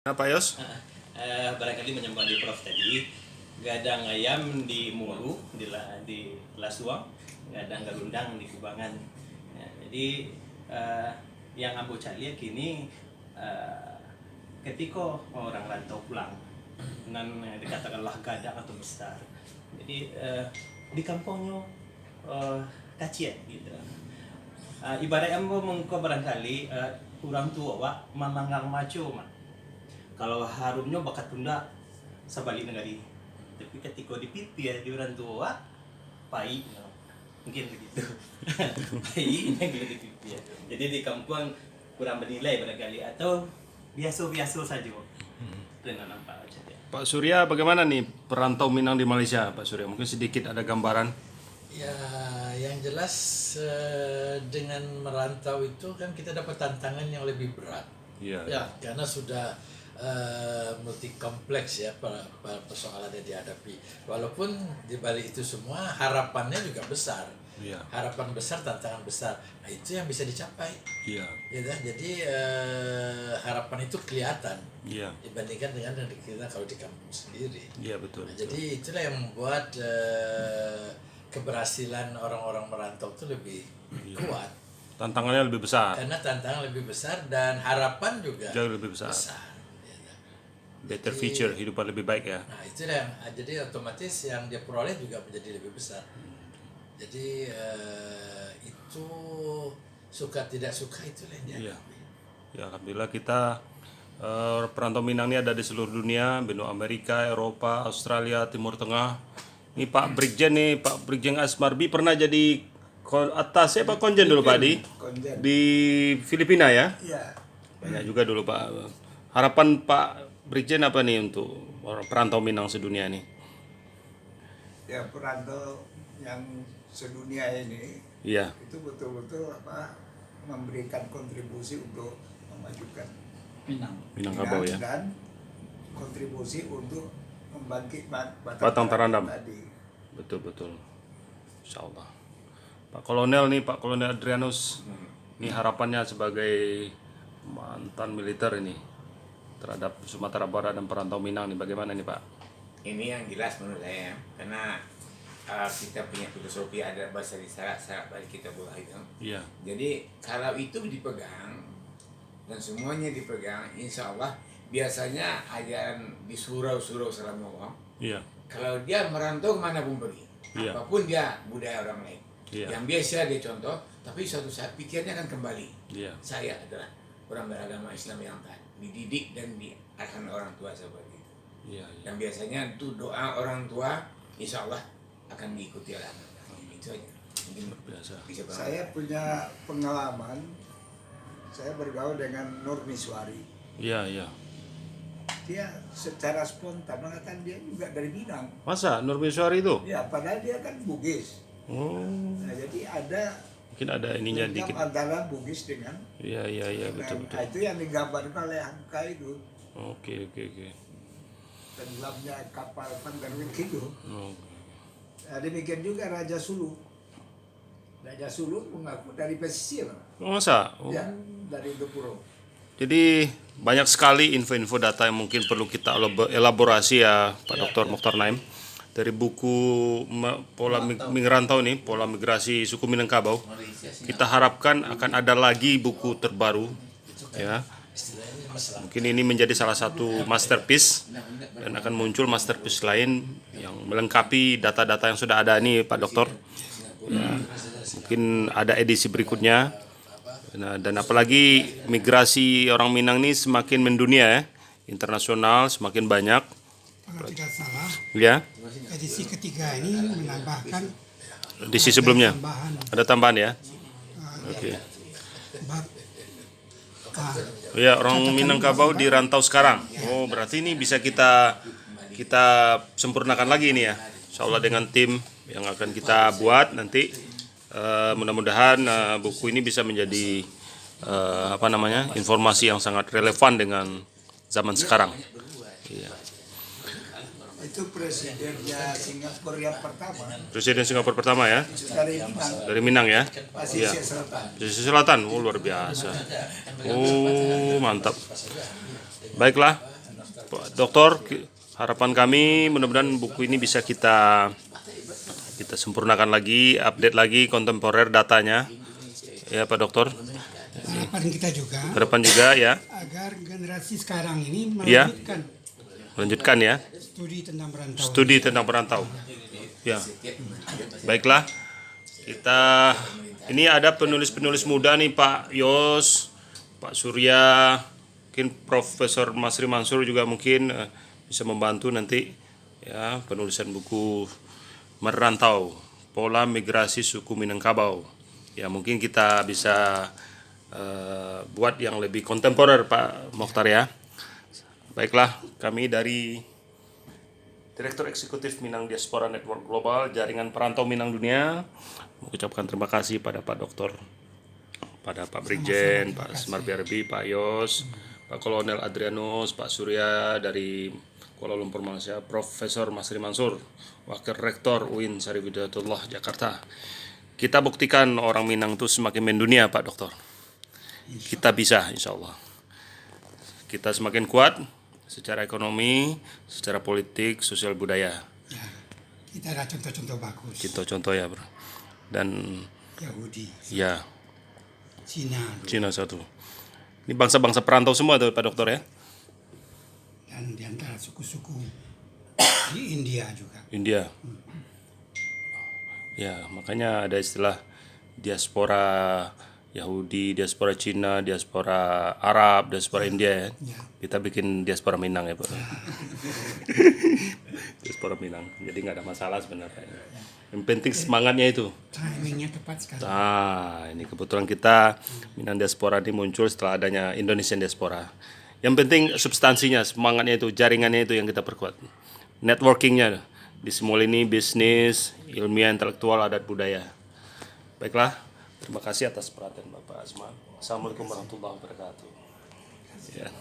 Nah, Pak Yos? Barangkali menyambung di Prof tadi, gadang ayam di Mulu, di Lasuang, gadang galundang di Kubangan. Ya, jadi yang ambo cari kini ketika orang rantau pulang, nan dikatakanlah gadang atau besar. Jadi di kampungnya kacien gitu. Ibarat ambo mengko barangkali orang tua wak mamanggang maco mak. Kalau harumnya bakat tunda sabali negari, tapi ketika dipipi ya di orang tua pai mungkin begitu. Pai yang di pipi ya. Jadi di kampung kurang bernilai barangkali atau biasa-biasa saja. Pernah nampak aja ya. Pak Surya, bagaimana nih perantau Minang di Malaysia, Pak Surya? Mungkin sedikit ada gambaran. Ya, yang jelas dengan merantau itu kan kita dapat tantangan yang lebih berat. Iya. Ya, karena sudah multi kompleks ya persoalan yang dihadapi. Walaupun di balik itu semua harapannya juga besar. Iya. Harapan besar, tantangan besar. Nah, itu yang bisa dicapai. Iya. Ya, jadi harapan itu kelihatan. Iya. Dibandingkan dengan kita kalau di kampung sendiri. Iya, betul. Nah, jadi itulah yang membuat keberhasilan orang-orang merantau itu lebih kuat. Tantangannya lebih besar. Karena tantangan lebih besar dan harapan juga Jauh lebih besar. Better future, hidupan lebih baik ya. Nah, itulah yang jadi otomatis yang dia peroleh juga menjadi lebih besar. Jadi itu suka tidak suka itulah yang dia. Iya. Ya, alhamdulillah kita perantau Minang ini ada di seluruh dunia, benua Amerika, Eropa, Australia, Timur Tengah. Ini Pak Brigjen Asmarbi pernah jadi atas Pak konjen dulu Pak di Filipina ya. Iya. Banyak juga dulu Pak. Harapan Pak Brigjen apa nih untuk orang perantau Minang sedunia ini? Ya, perantau yang sedunia ini Iya. itu betul-betul memberikan kontribusi untuk memajukan Minangkabau ya. dan kontribusi untuk membangkit Batang Tarandam. tadi. Betul. Insyaallah. Pak Kolonel Adrianus, ini harapannya sebagai mantan militer ini terhadap Sumatera Barat dan perantau Minang nih, bagaimana nih Pak? Ini yang jelas menurut saya, karena kita punya filosofi ada bahasa di syarat balik kita bola itu. Iya. Jadi kalau itu dipegang dan semuanya dipegang, insya Allah biasanya ajaran di surau-surau selama orang. Iya. Kalau dia merantau kemana pun pergi, Iya. apapun dia budaya orang lain. Iya. Yang biasa dia contoh, tapi suatu saat pikirnya akan kembali. Iya. Saya adalah orang beragama Islam yang taat, dididik dan diarahkan orang tua seperti itu. Iya. Yang biasanya itu doa orang tua, insya Allah akan diikuti oleh anak. Itu aja. Mungkin Biasa. bisa banget. Saya punya pengalaman, saya bergaul dengan Nur Miswari. Iya. Dia secara spontan mengatakan dia juga dari Minang. Masa Nur Miswari itu? Ya, padahal dia kan Bugis. Oh, Nah, jadi ada mungkin ada ininya lingkap dikit. antara Bugis dengan Iya, betul. Nah, itu yang digambarkan oleh angka itu. Oke. Tenggelamnya kapal Pangarwin itu. Oh. Nah, demikian juga Raja Sulu. Raja Sulu mengaku dari pesisir. Masa? Oh. Ya, dari Indopuro. Jadi banyak sekali info-info data yang mungkin perlu kita elaborasi ya Pak Dr. Mokhtar Naim. Dari buku Pola Migrantau nih, Pola Migrasi Suku Minangkabau. Kita harapkan akan ada lagi buku terbaru ya. Mungkin ini menjadi salah satu masterpiece dan akan muncul masterpiece lain yang melengkapi data-data yang sudah ada nih Pak Dokter. Ya, mungkin ada edisi berikutnya. Nah, dan apalagi migrasi orang Minang ini semakin mendunia ya, internasional semakin banyak. Kalau tidak salah, Ya, edisi ketiga ini menambahkan edisi sebelumnya tambahan ada tambahan ya. Oke. bab Ya, orang Minangkabau di rantau sekarang. Oh, berarti ini bisa kita sempurnakan lagi ini ya. Insya Allah dengan tim yang akan kita buat nanti mudah-mudahan buku ini bisa menjadi informasi yang sangat relevan dengan zaman sekarang. Iya. Itu presidennya Singapura yang pertama. Presiden Singapura pertama ya, Dari Minang. dari Minang ya. Iya. Pasisir Selatan. Pesisir Selatan, oh luar biasa. Oh mantap. Baiklah, Dokter, harapan kami mudah-mudahan buku ini bisa kita sempurnakan lagi, update lagi kontemporer datanya. Ya Pak Dokter. Harapan kita juga Harapan juga ya. agar generasi sekarang ini Ya. melanjutkan Lanjutkan ya. studi tentang perantauan. Studi tentang perantau. Ya. Baiklah. Kita ini ada penulis-penulis muda nih Pak Yos, Pak Surya, mungkin Profesor Masri Mansur juga mungkin bisa membantu nanti ya penulisan buku Merantau, Pola Migrasi Suku Minangkabau. Ya mungkin kita bisa buat yang lebih kontemporer Pak Mokhtar ya. Baiklah, kami dari Direktur Eksekutif Minang Diaspora Network Global Jaringan Perantau Minang Dunia mengucapkan terima kasih pada Pak Dokter, pada Pak Brigjen, Pak Semar BRB, Pak Yos, Pak Kolonel Adrianus, Pak Surya dari Kuala Lumpur Malaysia, Profesor Masri Mansur, Wakil Rektor UIN Syarif Hidayatullah Jakarta. Kita buktikan orang Minang itu semakin mendunia Pak Dokter. Kita bisa insya Allah. Kita semakin kuat secara ekonomi, secara politik, sosial budaya. Ya, kita ada contoh-contoh bagus. Contoh ya bro. Dan Yahudi, ya Cina, satu. Ini bangsa-bangsa perantau semua tuh Pak Dokter ya. dan di antara suku-suku di India juga. India. Ya, makanya ada istilah diaspora Yahudi, diaspora Cina, diaspora Arab, diaspora India ya. Ya. Kita bikin diaspora Minang ya Pak. Diaspora Minang. Jadi nggak ada masalah sebenarnya. Yang penting semangatnya itu. Timingnya tepat sekali. Nah, ini kebetulan kita Minang Diaspora ini muncul setelah adanya Indonesian Diaspora. Yang penting substansinya, semangatnya itu, jaringannya itu yang kita perkuat. Networkingnya di semua ini bisnis, ilmiah, intelektual, adat budaya. Baiklah, terima kasih atas perhatian Bapak Asma. Assalamualaikum warahmatullahi wabarakatuh. Ya.